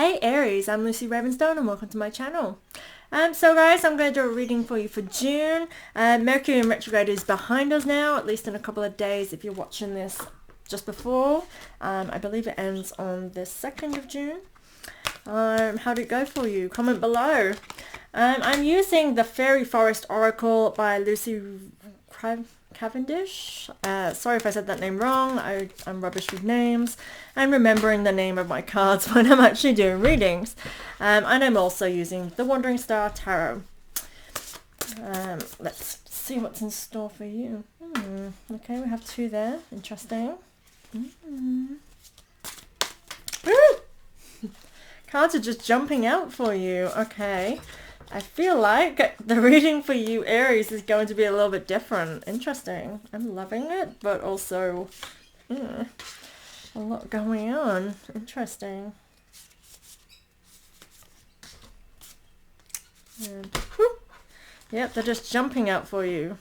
Hey Aries, I'm Lucy Ravenstone and welcome to my channel. So guys, I'm going to do a reading for you for June. Mercury in retrograde is behind us now, at least in a couple of days if you're watching this just before. I believe it ends on the 2nd of June. How did it go for you? Comment below. I'm using the Fairy Forest Oracle by Lucy Cavendish. Sorry if I said that name wrong. I'm rubbish with names. I'm remembering the name of my cards when I'm actually doing readings. And I'm also using the Wandering Star Tarot. Let's see what's in store for you. Okay, we have two there. Interesting. Cards are just jumping out for you. Okay. I feel like the reading for you, Aries, is going to be a little bit different. Interesting. I'm loving it, but also a lot going on. Interesting. And, yep, they're just jumping out for you.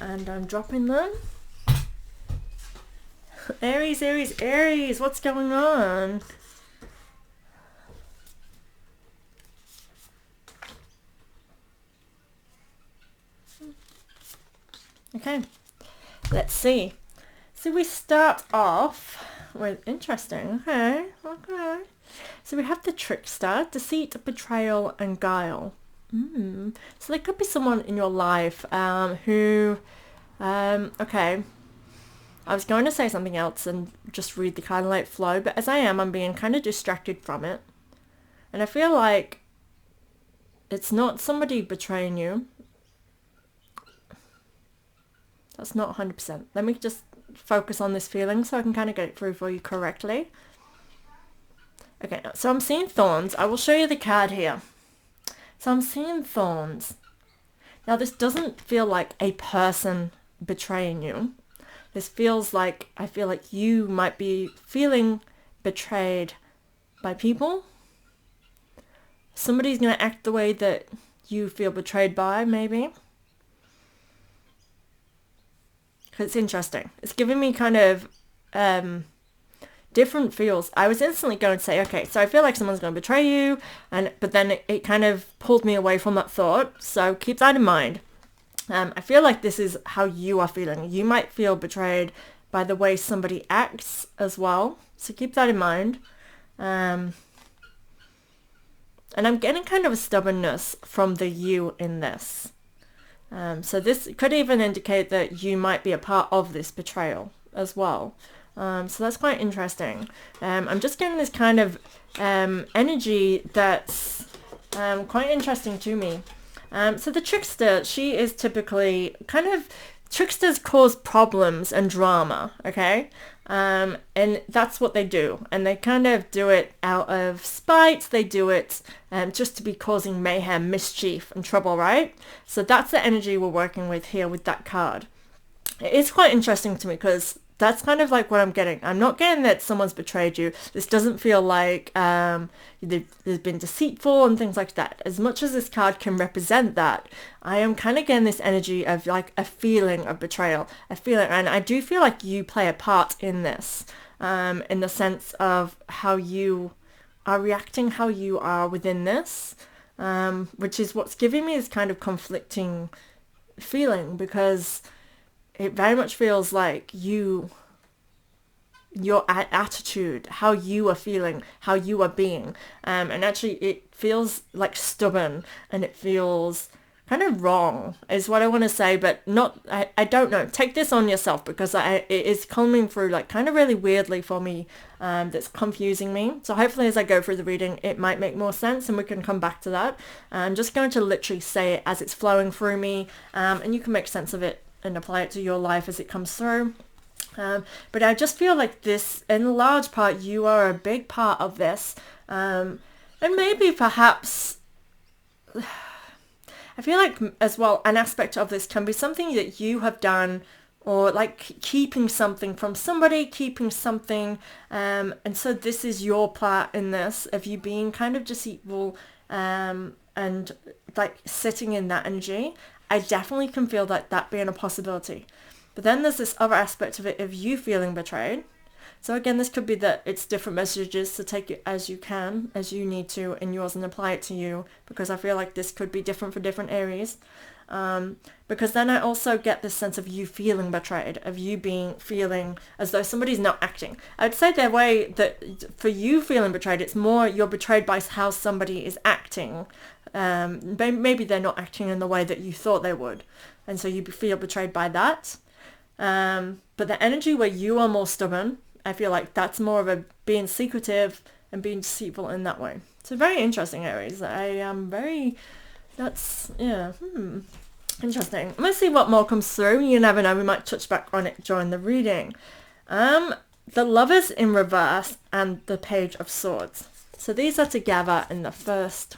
And I'm dropping them. Aries, Aries, Aries, what's going on? Okay, let's see. So we start off with interesting. Okay. So we have the trickster, deceit, betrayal, and guile. So there could be someone in your life who, okay. I was going to say something else and just read the card and let it flow, but as I'm being kind of distracted from it. And I feel like it's not somebody betraying you. That's not 100%. Let me just focus on this feeling so I can kind of get it through for you correctly. Okay, so I'm seeing thorns. I will show you the card here. So I'm seeing thorns. Now this doesn't feel like a person betraying you. This feels like, I feel like you might be feeling betrayed by people. Somebody's going to act the way that you feel betrayed by, maybe. It's interesting. It's giving me kind of different feels. I was instantly going to say, okay, so I feel like someone's going to betray you, but then it kind of pulled me away from that thought. So keep that in mind. I feel like this is how you are feeling. You might feel betrayed by the way somebody acts as well. So keep that in mind. And I'm getting kind of a stubbornness from the you in this. So this could even indicate that you might be a part of this betrayal as well. So that's quite interesting. I'm just getting this kind of energy that's quite interesting to me. So the trickster, she is typically kind of, tricksters cause problems and drama, okay? And that's what they do. And they kind of do it out of spite. They do it just to be causing mayhem, mischief, and trouble, right? So that's the energy we're working with here with that card. It is quite interesting to me because that's kind of like what I'm getting. I'm not getting that someone's betrayed you. This doesn't feel like there's been deceitful and things like that. As much as this card can represent that, I am kind of getting this energy of like a feeling of betrayal. A feeling, and I do feel like you play a part in this, in the sense of how you are reacting, how you are within this, which is what's giving me this kind of conflicting feeling, because it very much feels like your attitude, how you are feeling, how you are being. And actually it feels like stubborn and it feels kind of wrong is what I want to say, but not, I don't know. Take this on yourself because it is coming through like kind of really weirdly for me. That's confusing me. So hopefully as I go through the reading, it might make more sense and we can come back to that. I'm just going to literally say it as it's flowing through me, and you can make sense of it and apply it to your life as it comes through. But I just feel like this, in large part, you are a big part of this. And maybe perhaps, I feel like as well, an aspect of this can be something that you have done, or like keeping something from somebody, keeping something. And so this is your part in this, of you being kind of deceitful and like sitting in that energy. I definitely can feel that being a possibility. But then there's this other aspect of it of you feeling betrayed. So again, this could be that it's different messages, so take it as you can, as you need to in yours, and apply it to you, because I feel like this could be different for different Aries. Because then I also get this sense of you feeling betrayed, of you feeling as though somebody's not acting. I'd say the way that for you feeling betrayed, it's more you're betrayed by how somebody is acting. Maybe they're not acting in the way that you thought they would, and so you feel betrayed by that. But the energy where you are more stubborn, I feel like that's more of a being secretive and being deceitful in that way. So very interesting, Aries. I am very... That's, yeah, interesting. Let's see what more comes through. You never know, we might touch back on it during the reading. The Lovers in reverse and the Page of Swords. So these are together in the first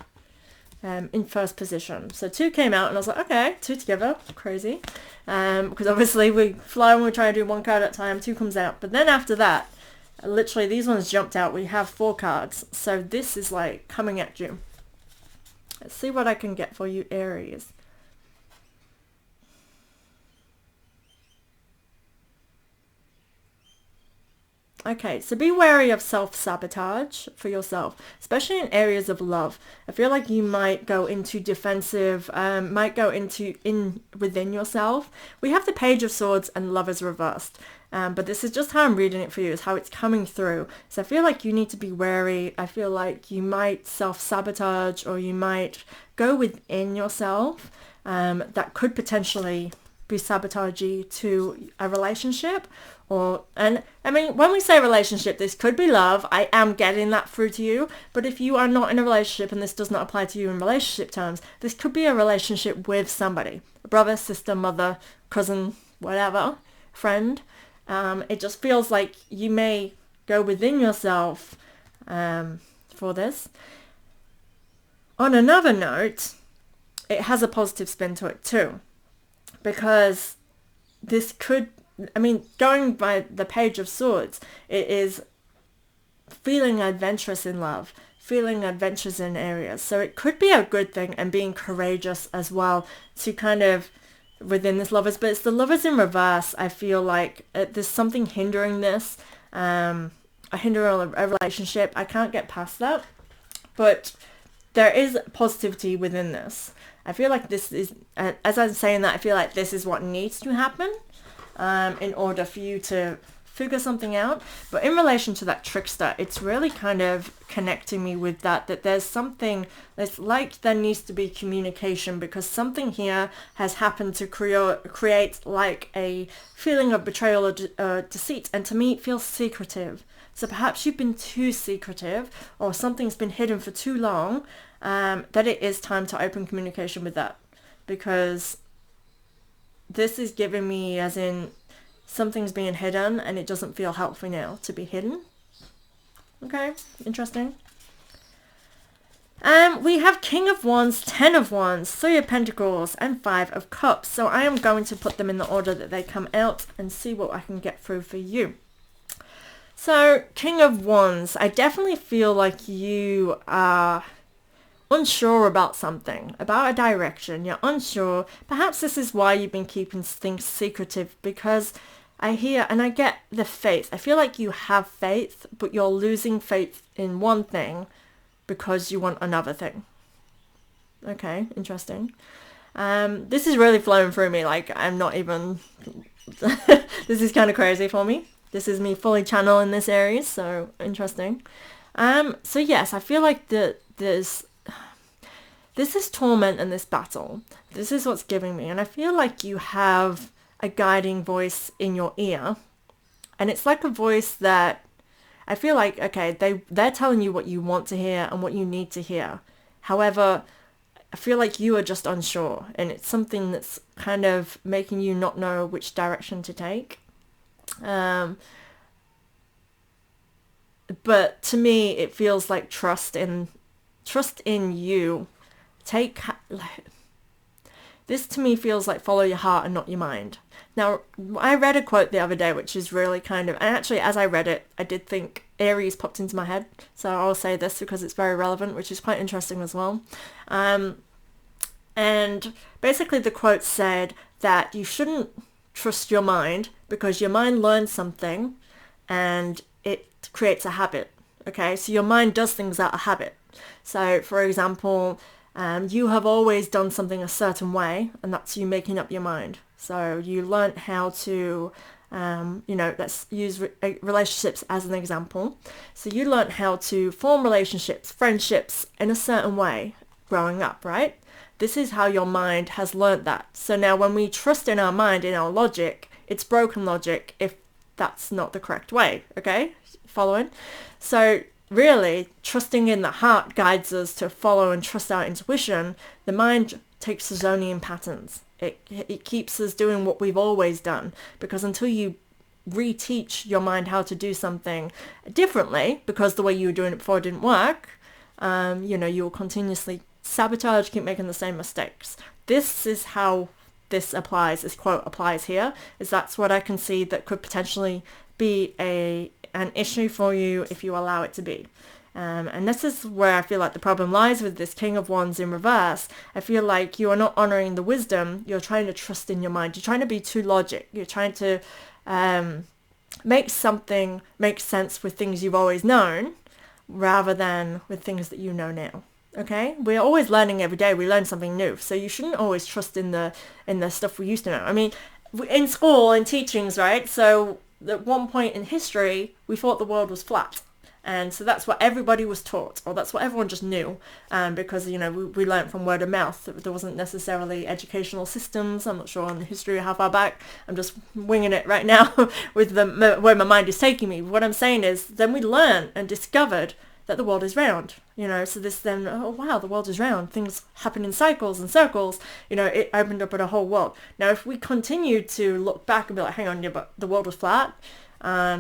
position. So 2 came out and I was like, okay, 2 together, crazy. Because obviously we fly when we try to do 1 card at a time, 2 comes out. But then after that, literally these ones jumped out. We have 4 cards. So this is like coming at you. Let's see what I can get for you, Aries. Okay, so be wary of self-sabotage for yourself, especially in areas of love. I feel like you might go into defensive, might go into within yourself. We have the Page of Swords and Lovers reversed. But this is just how I'm reading it for you, is how it's coming through. So I feel like you need to be wary. I feel like you might self-sabotage, or you might go within yourself. That could potentially be sabotagey to a relationship. And I mean, when we say relationship, this could be love. I am getting that through to you. But if you are not in a relationship, and this does not apply to you in relationship terms, this could be a relationship with somebody. A brother, sister, mother, cousin, whatever, friend. It just feels like you may go within yourself for this. On another note, it has a positive spin to it too, because this could, I mean, going by the Page of Swords, it is feeling adventurous in love, feeling adventurous in areas. So it could be a good thing, and being courageous as well to kind of within this Lovers, but it's the Lovers in reverse. I feel like there's something hindering this, hindering a relationship. I can't get past that, but there is positivity within this. I feel like this is, as I'm saying that, I feel like this is what needs to happen in order for you to figure something out. But in relation to that trickster, it's really kind of connecting me with that there's something that's like there needs to be communication, because something here has happened to create like a feeling of betrayal or deceit, and to me it feels secretive. So perhaps you've been too secretive, or something's been hidden for too long, that it is time to open communication with that, because this is giving me as in something's being hidden and it doesn't feel helpful now to be hidden. Okay, interesting. We have King of Wands, 10 of Wands, 3 of Pentacles, and 5 of Cups. So I am going to put them in the order that they come out and see what I can get through for you. So, King of Wands, I definitely feel like you are unsure about something, about a direction. You're unsure. Perhaps this is why you've been keeping things secretive, because I hear and I get the faith. I feel like you have faith, but you're losing faith in one thing because you want another thing. Okay, interesting. This is really flowing through me. Like, I'm not even... This is kind of crazy for me. This is me fully channeling this Aries, so interesting. So yes, I feel like this is torment and this battle. This is what's giving me. And I feel like you have a guiding voice in your ear. And it's like a voice that I feel like, okay, they're telling you what you want to hear and what you need to hear. However, I feel like you are just unsure. And it's something that's kind of making you not know which direction to take. But to me, it feels like trust in you. This to me feels like follow your heart and not your mind. Now, I read a quote the other day, which is really kind of, and actually as I read it, I did think Aries popped into my head. So I'll say this because it's very relevant, which is quite interesting as well. And basically the quote said that you shouldn't trust your mind because your mind learns something and it creates a habit. Okay, so your mind does things out of habit. So for example, you have always done something a certain way, and that's you making up your mind. So you learned how to, let's use relationships as an example. So you learned how to form relationships, friendships in a certain way growing up, right? This is how your mind has learned that. So now when we trust in our mind, in our logic, it's broken logic if that's not the correct way, okay? Following? So really, trusting in the heart guides us to follow and trust our intuition. The mind takes Zonian patterns. It keeps us doing what we've always done, because until you reteach your mind how to do something differently, because the way you were doing it before didn't work, you'll continuously sabotage, keep making the same mistakes. This is how this quote applies here, is that's what I can see that could potentially be an issue for you if you allow it to be. And this is where I feel like the problem lies with this King of Wands in reverse. I feel like you are not honoring the wisdom. You're trying to trust in your mind. You're trying to be too logic. You're trying to make something make sense with things you've always known rather than with things that you know now. Okay? We're always learning every day. We learn something new. So you shouldn't always trust in the stuff we used to know. I mean, in school, in teachings, right? So at one point in history, we thought the world was flat. And so that's what everybody was taught, or that's what everyone just knew, because, we learned from word of mouth. There wasn't necessarily educational systems. I'm not sure on the history how far back. I'm just winging it right now with where my mind is taking me. What I'm saying is then we learned and discovered that the world is round, so this then, oh wow, the world is round. Things happen in cycles and circles, it opened up at a whole world. Now, if we continue to look back and be like, hang on, yeah, but the world was flat,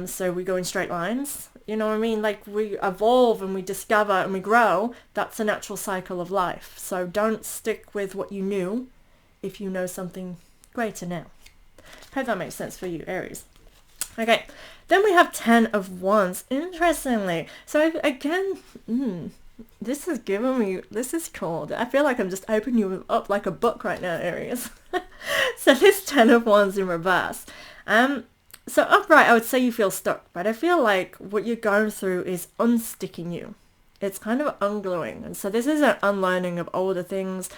so we go in straight lines. You know what I mean? Like, we evolve and we discover and we grow. That's a natural cycle of life. So don't stick with what you knew if you know something greater now. Hope that makes sense for you, Aries. Okay, then we have 10 of Wands. Interestingly, so again, this is cool. I feel like I'm just opening you up like a book right now, Aries. So this 10 of Wands in reverse. So upright, I would say you feel stuck, but I feel like what you're going through is unsticking you. It's kind of ungluing. And so this is an unlearning of older things.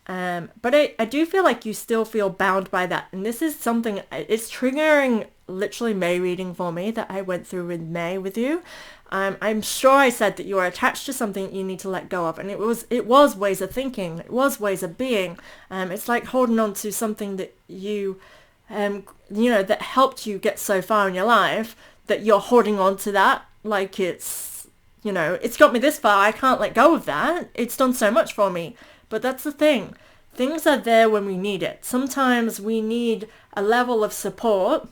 But I do feel like you still feel bound by that. And this is something, it's triggering literally May reading for me that I went through in May with you. I'm sure I said that you are attached to something that you need to let go of. And it was ways of thinking. It was ways of being. It's like holding on to something that you... that helped you get so far in your life, that you're holding on to that like it's got me this far, I can't let go of that. It's done so much for me. But that's the thing. Things are there when we need it. Sometimes we need a level of support.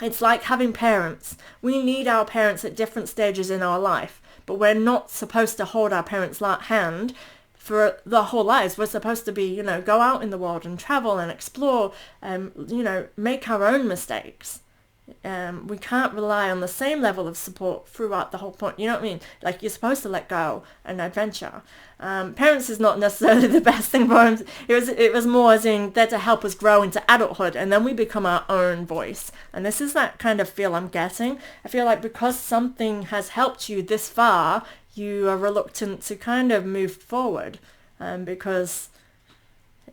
It's like having parents. We need our parents at different stages in our life, but we're not supposed to hold our parents' hand for the whole lives. We're supposed to be, go out in the world and travel and explore, make our own mistakes. We can't rely on the same level of support throughout the whole point. You know what I mean? Like, you're supposed to let go and adventure. Parents is not necessarily the best thing for them. It was more as in there to help us grow into adulthood, and then we become our own voice. And this is that kind of feel I'm getting. I feel like because something has helped you this far, you are reluctant to kind of move forward, because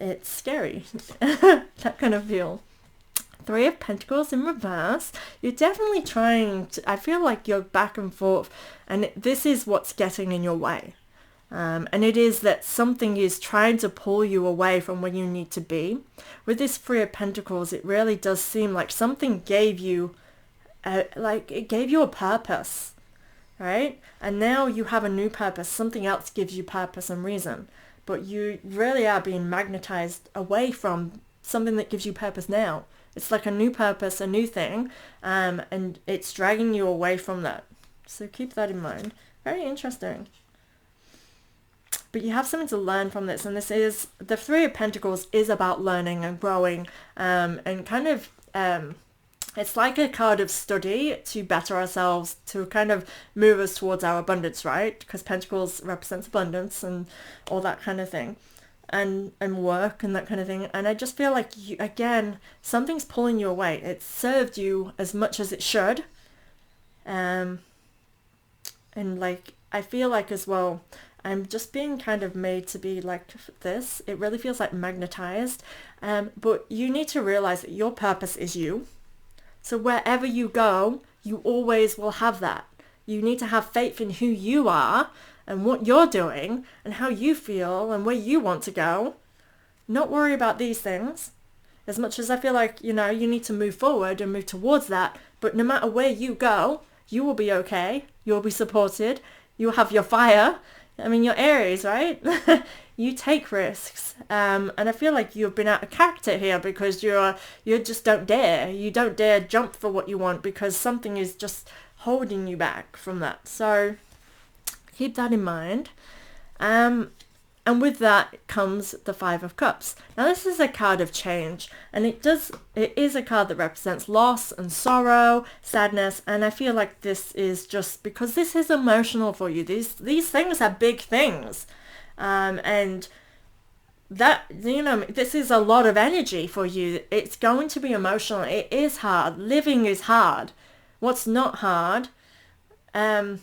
it's scary. That kind of feel. 3 of Pentacles in reverse. You're definitely trying to, I feel like you're back and forth, and this is what's getting in your way. And it is that something is trying to pull you away from where you need to be. With this 3 of Pentacles, it really does seem like something gave you, it gave you a purpose, right? And now you have a new purpose. Something else gives you purpose and reason. But you really are being magnetized away from something that gives you purpose now. It's like a new purpose, a new thing, and it's dragging you away from that. So keep that in mind. Very interesting. But you have something to learn from this, and this is, the 3 of Pentacles is about learning and growing, and kind of, it's like a card of study to better ourselves, to kind of move us towards our abundance, right? Because Pentacles represents abundance and all that kind of thing. And work and that kind of thing. And I just feel like, something's pulling you away. It served you as much as it should. And like, I feel like as well, I'm just being kind of made to be like this. It really feels like magnetized. But you need to realize that your purpose is you. So wherever you go, you always will have that. You need to have faith in who you are and what you're doing and how you feel and where you want to go. Not worry about these things. As much as I feel like, you know, you need to move forward and move towards that. But no matter where you go, you will be okay. You'll be supported. You'll have your fire. I mean, you're Aries, right? You take risks. And I feel like you've been out of character here because you just don't dare. You don't dare jump for what you want because something is just holding you back from that. So keep that in mind. And with that comes the Five of Cups. Now this is a card of change, and it is a card that represents loss and sorrow, sadness, and I feel like this is just because this is emotional for you. These things are big things. And that, you know, this is a lot of energy for you. It's going to be emotional. It is hard. Living is hard. What's not hard, I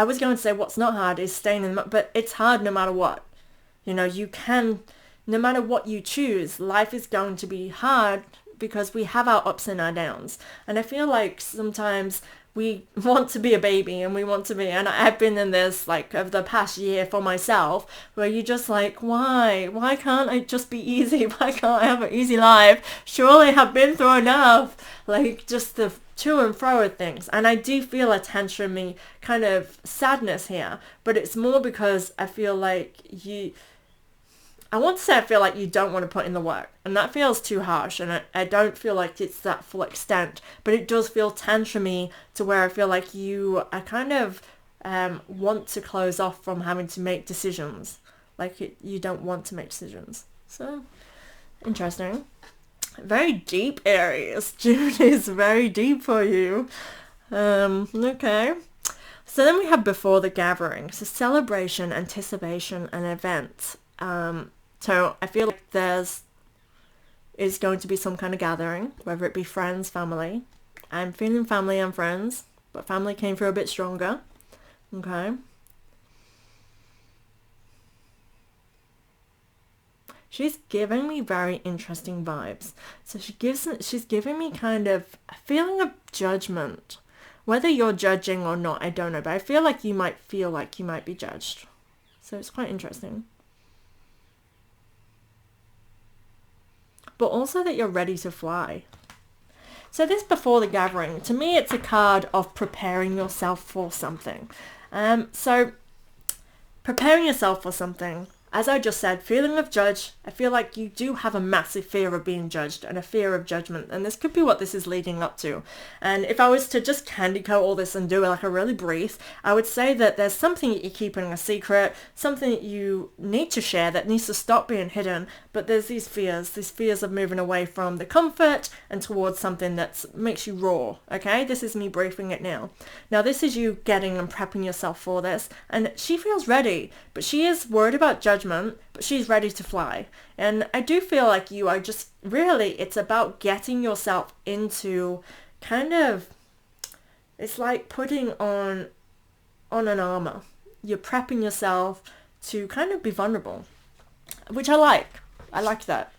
was going to say what's not hard is staying in, but it's hard no matter what. You know, you can, no matter what you choose, life is going to be hard because we have our ups and our downs. And I feel like sometimes we want to be a baby and we want to be, and I've been in this like over the past year for myself, where you just like, why can't I just be easy? Why can't I have an easy life? Surely I've been through enough. Like just the to and fro of things. And I do feel a tantrum-y kind of sadness here, but it's more because I feel like I want to say I feel like you don't want to put in the work, and that feels too harsh, and I don't feel like it's that full extent, but it does feel tantrum-y to where I feel like you are kind of want to close off from having to make decisions. Like you don't want to make decisions. So interesting. Very deep, Aries. June is very deep for you. Okay. So then we have before the gathering. So celebration, anticipation, and event. So I feel like is going to be some kind of gathering, whether it be friends, family. I'm feeling family and friends, but family came through a bit stronger. Okay. She's giving me very interesting vibes. So she's giving me kind of a feeling of judgment. Whether you're judging or not, I don't know. But I feel like you might be judged. So it's quite interesting. But also that you're ready to fly. So this before the gathering, to me it's a card of preparing yourself for something. So preparing yourself for something. As I just said, feeling of judge, I feel like you do have a massive fear of being judged and a fear of judgment, and this could be what this is leading up to. And if I was to just candy coat all this and do like a really brief, I would say that there's something that you're keeping a secret, something that you need to share that needs to stop being hidden, but there's these fears of moving away from the comfort and towards something that makes you raw, okay? This is me briefing it now. Now this is you getting and prepping yourself for this, and she feels ready, but she is worried about judgment, but she's ready to fly. And I do feel like you are just really, it's about getting yourself into kind of, it's like putting on an armor. You're prepping yourself to kind of be vulnerable, which I like that.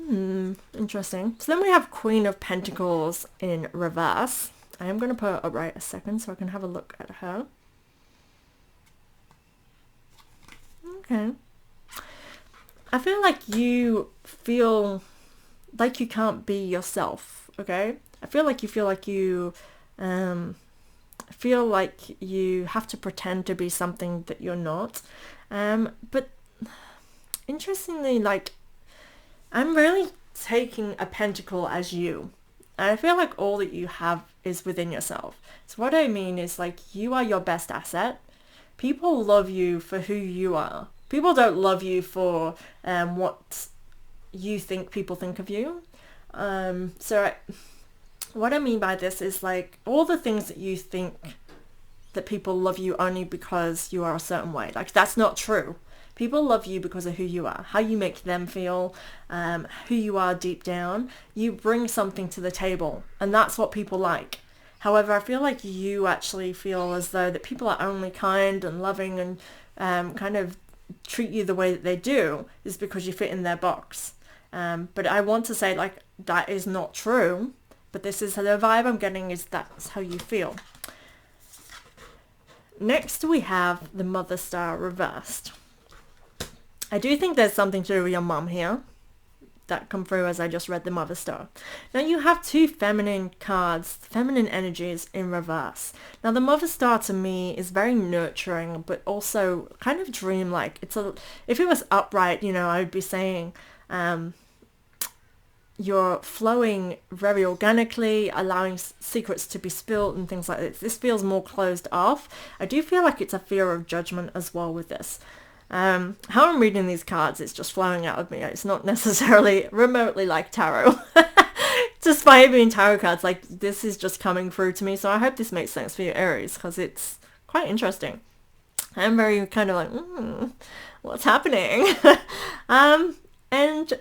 Interesting. So then we have Queen of Pentacles in reverse. I am going to put her up right a second so I can have a look at her. Okay. I feel like you feel like you can't be yourself, okay? I feel like you feel like you have to pretend to be something that you're not. But interestingly, like, I'm really taking a pentacle as you. And I feel like all that you have is within yourself. So what I mean is, like, you are your best asset. People love you for who you are. People don't love you for what you think people think of you. What I mean by this is, like, all the things that you think that people love you only because you are a certain way. Like, that's not true. People love you because of who you are, how you make them feel, who you are deep down. You bring something to the table, and that's what people like. However, I feel like you actually feel as though that people are only kind and loving and kind of treat you the way that they do is because you fit in their box. But I want to say, like, that is not true. But this is the vibe I'm getting, is that's how you feel. Next we have the Mother Star reversed. I do think there's something to do with your mum here that come through as I just read the Mother Star. Now you have two feminine cards, feminine energies in reverse. Now the Mother Star to me is very nurturing, but also kind of dreamlike. If it was upright, you know, I would be saying you're flowing very organically, allowing secrets to be spilled and things like this. This feels more closed off. I do feel like it's a fear of judgment as well with this. How I'm reading these cards, it's just flowing out of me. It's not necessarily remotely like tarot. Despite being tarot cards, like, this is just coming through to me. So I hope this makes sense for you, Aries, because it's quite interesting. I'm very kind of like, what's happening? And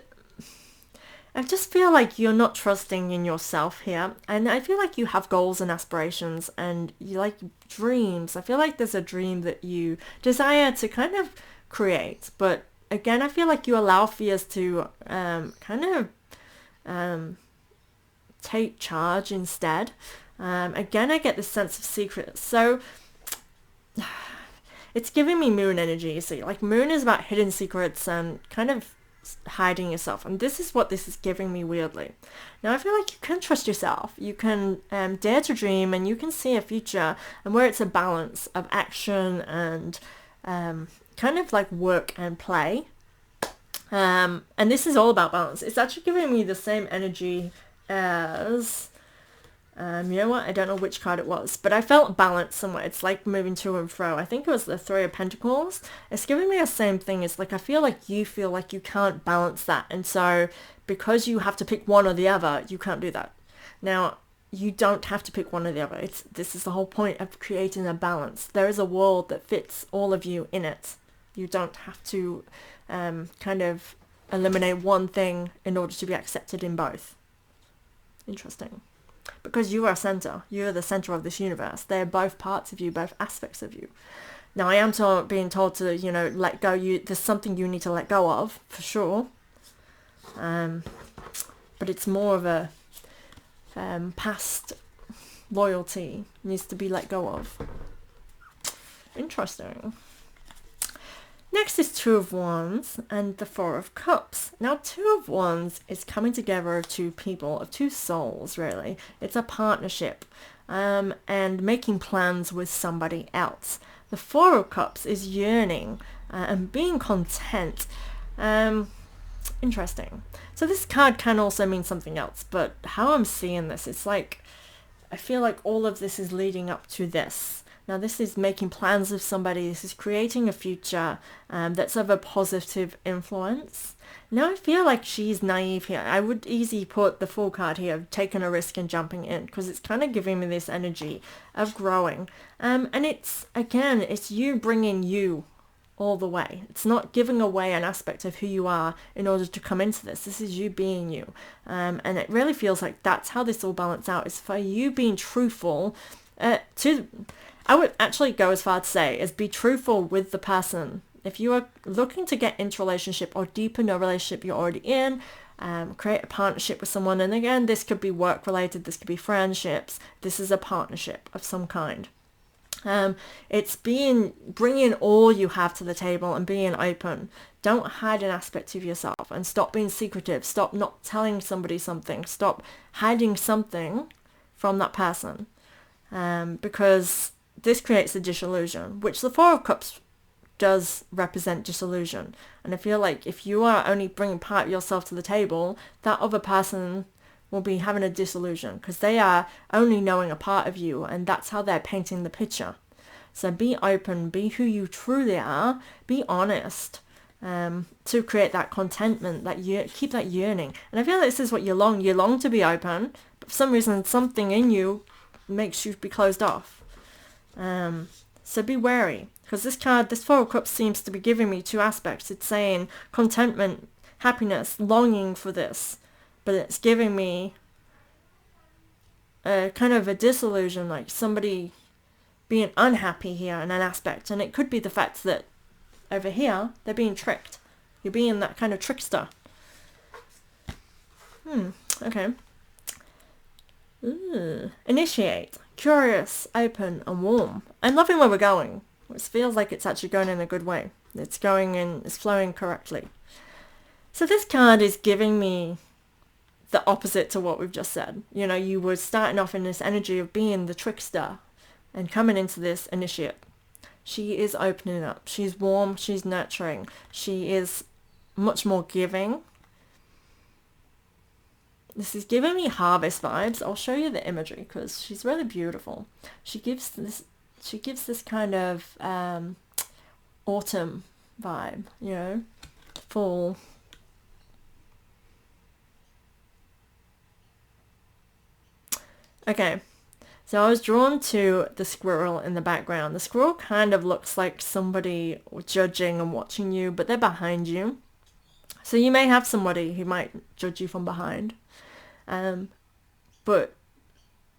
I just feel like you're not trusting in yourself here. And I feel like you have goals and aspirations and you like dreams. I feel like there's a dream that you desire to kind of create. But again, I feel like you allow fears to kind of take charge instead. Again, I get this sense of secret. So it's giving me moon energy. You see, like, moon is about hidden secrets and kind of hiding yourself, and this is what this is giving me weirdly. Now I feel like you can trust yourself, you can dare to dream, and you can see a future and where it's a balance of action and kind of like work and play, and this is all about balance. It's actually giving me the same energy as you know what, I don't know which card it was, but I felt balance somewhere. It's like moving to and fro. I think it was the Three of Pentacles. It's giving me the same thing. It's like I feel like you can't balance that, and so because you have to pick one or the other, you can't do that. Now you don't have to pick one or the other. This is the whole point of creating a balance. There is a world that fits all of you in it. You don't have to kind of eliminate one thing in order to be accepted in both. Interesting. Because you are center. You're the center of this universe. They're both parts of you, both aspects of you. Now, I am being told to, you know, let go. There's something you need to let go of, for sure. But it's more of a past loyalty needs to be let go of. Interesting. Next is Two of Wands and the Four of Cups. Now, Two of Wands is coming together of two people, of two souls, really. It's a partnership and making plans with somebody else. The Four of Cups is yearning and being content. Interesting. So this card can also mean something else, but how I'm seeing this, it's like, I feel like all of this is leading up to this. Now this is making plans with somebody, this is creating a future that's of a positive influence. Now I feel like she's naive here. I would easily put the Fool card here, of taking a risk and jumping in, because it's kind of giving me this energy of growing. And it's, again, it's you bringing you all the way. It's not giving away an aspect of who you are in order to come into this. This is you being you. And it really feels like that's how this all balances out, is for you being truthful to... I would actually go as far to say is be truthful with the person. If you are looking to get into a relationship or deepen a relationship you're already in, create a partnership with someone. And again, this could be work related, this could be friendships. This is a partnership of some kind. It's bringing all you have to the table and being open. Don't hide an aspect of yourself and stop being secretive. Stop not telling somebody something. Stop hiding something from that person. Because this creates a disillusion, which the Four of Cups does represent disillusion. And I feel like if you are only bringing part of yourself to the table, that other person will be having a disillusion because they are only knowing a part of you, and that's how they're painting the picture. So be open, be who you truly are, be honest, to create that contentment, keep that yearning. And I feel like this is what you long to be open, but for some reason something in you makes you be closed off. So be wary, because this card, this Four of Cups, seems to be giving me two aspects. It's saying contentment, happiness, longing for this, but it's giving me kind of a disillusion, like somebody being unhappy here in an aspect. And it could be the fact that over here, they're being tricked. You're being that kind of trickster. Okay. Initiate. Curious, open, and warm. I'm loving where we're going. It feels like it's actually going in a good way. It's going in, it's flowing correctly. So this card is giving me the opposite to what we've just said. You know, you were starting off in this energy of being the trickster and coming into this initiate. She is opening up. She's warm. She's nurturing. She is much more giving. This is giving me harvest vibes. I'll show you the imagery because she's really beautiful. She gives this kind of autumn vibe, you know, fall. Okay, so I was drawn to the squirrel in the background. The squirrel kind of looks like somebody judging and watching you, but they're behind you. So you may have somebody who might judge you from behind. But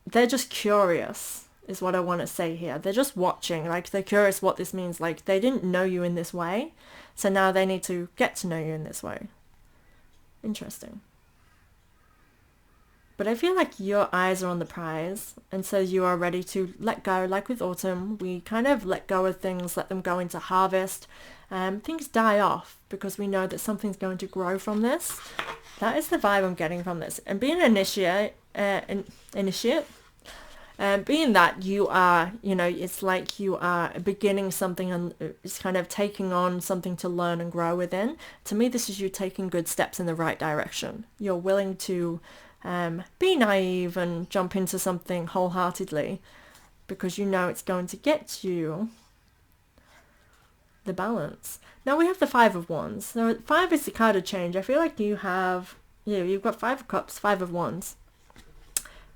they're just curious is what I want to say here. They're just watching, like they're curious what this means. Like they didn't know you in this way, so now they need to get to know you in this way. Interesting. But I feel like your eyes are on the prize, and so you are ready to let go. Like with autumn, we kind of let go of things, let them go into harvest. Things die off because we know that something's going to grow from this. That is the vibe I'm getting from this. And being an initiate, being that you are, you know, it's like you are beginning something and it's kind of taking on something to learn and grow within. To me, this is you taking good steps in the right direction. You're willing to be naive and jump into something wholeheartedly because you know it's going to get you the balance. Now we have the Five of Wands. So 5 is the card of change. I feel like you have, you've got 5 of Cups, 5 of Wands.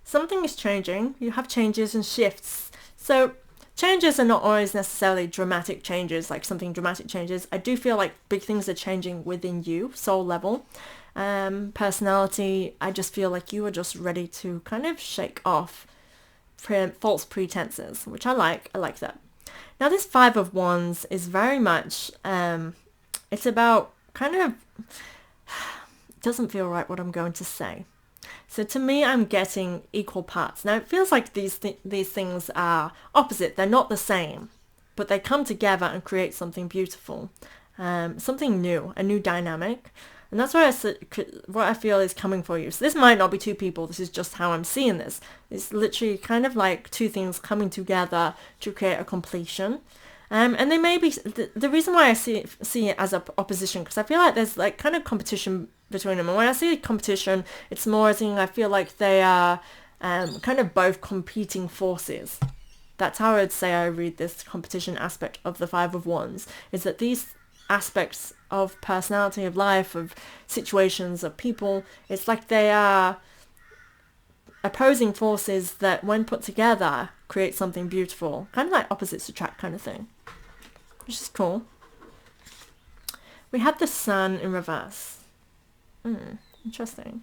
Something is changing. You have changes and shifts. So changes are not always necessarily dramatic changes, like something dramatic changes. I do feel like big things are changing within you, soul level. Personality, I just feel like you are just ready to kind of shake off false pretenses, which I like. I like that. Now this 5 of Wands is very much, it's about kind of, it doesn't feel right what I'm going to say. So to me, I'm getting equal parts. Now it feels like these things are opposite. They're not the same, but they come together and create something beautiful, something new, a new dynamic. And that's what I feel is coming for you. So this might not be two people. This is just how I'm seeing this. It's literally kind of like two things coming together to create a completion. And they may be, the reason why I see it as a opposition, because I feel like there's like kind of competition between them. And when I see competition, it's more as in I feel like they are kind of both competing forces. That's how I would say I read this competition aspect of the 5 of Wands, is that these aspects of personality, of life, of situations, of people, it's like they are opposing forces that when put together create something beautiful, kind of like opposites attract kind of thing, which is cool. We have the Sun in reverse. Interesting.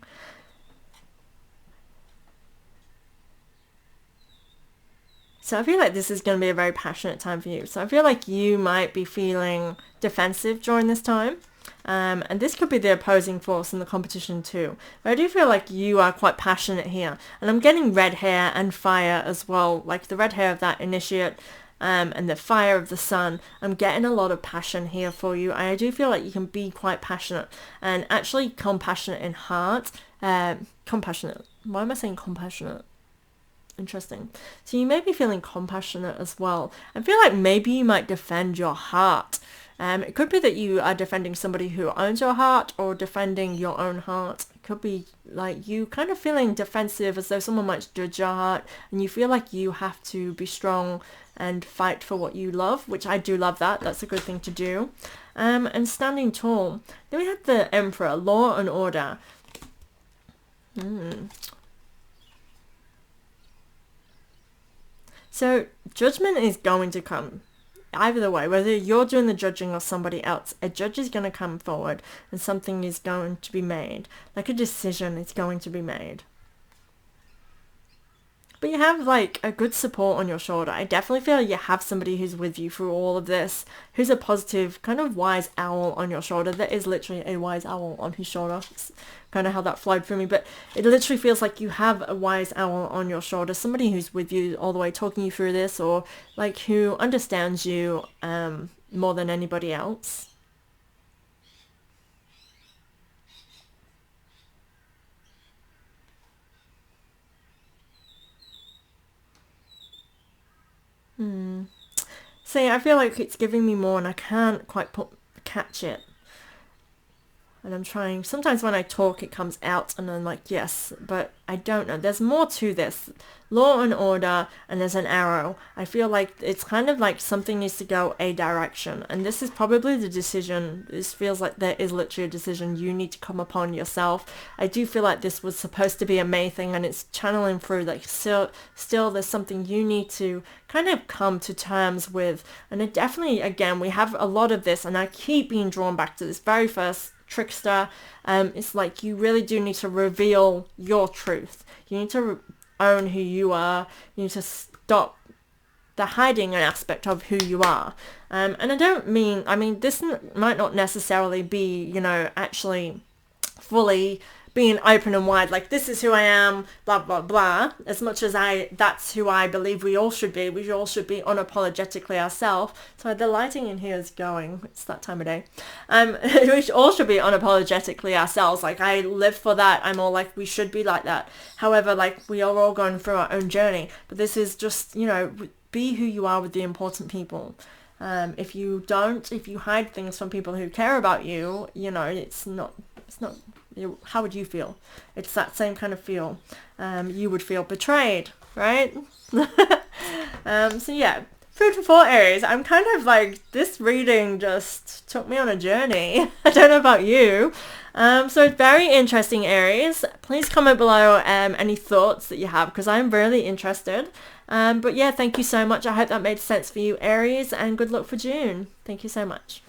So I feel like this is going to be a very passionate time for you. So I feel like you might be feeling defensive during this time. And this could be the opposing force in the competition too. But I do feel like you are quite passionate here. And I'm getting red hair and fire as well. Like the red hair of that initiate and the fire of the Sun. I'm getting a lot of passion here for you. I do feel like you can be quite passionate. And actually compassionate in heart. Compassionate. Why am I saying compassionate? Interesting. So you may be feeling compassionate as well. I feel like maybe you might defend your heart. It could be that you are defending somebody who owns your heart or defending your own heart. It could be like you kind of feeling defensive as though someone might judge your heart and you feel like you have to be strong and fight for what you love, which I do love that. That's a good thing to do. And standing tall. Then we have the Emperor, law and order. So judgment is going to come either way, whether you're doing the judging or somebody else. A judge is going to come forward and something is going to be made. Like a decision is going to be made. But you have like a good support on your shoulder. I definitely feel you have somebody who's with you through all of this, who's a positive, kind of wise owl on your shoulder. There is literally a wise owl on his shoulder. It's kind of how that flowed through me, but it literally feels like you have a wise owl on your shoulder, somebody who's with you all the way, talking you through this, or like who understands you more than anybody else. See, I feel like it's giving me more and I can't quite catch it. And I'm trying, sometimes when I talk it comes out and I'm like, yes, but I don't know. There's more to this. Law and order, and there's an arrow. I feel like it's kind of like something needs to go a direction. And this is probably the decision. This feels like there is literally a decision you need to come upon yourself. I do feel like this was supposed to be a May thing and it's channeling through like still there's something you need to kind of come to terms with. And it definitely, again, we have a lot of this and I keep being drawn back to this very first trickster. It's like you really do need to reveal your truth. You need to own who you are. You need to stop the hiding an aspect of who you are. And I mean this might not necessarily be, you know, actually fully being open and wide, like this is who I am, blah blah blah, as much as that's who I believe we all should be. We all should be unapologetically ourselves. So the lighting in here is going, it's that time of day. We all should be unapologetically ourselves. Like I live for that. I'm all like, we should be like that. However, like we are all going through our own journey, but this is just, you know, be who you are with the important people. If you hide things from people who care about you, you know, it's not, how would you feel? It's that same kind of feel. You would feel betrayed, right? So yeah, food for thought, Aries. I'm kind of like, this reading just took me on a journey. I don't know about you. So it's very interesting, Aries. Please comment below any thoughts that you have, because I'm really interested. But yeah, thank you so much. I hope that made sense for you, Aries, and good luck for June. Thank you so much.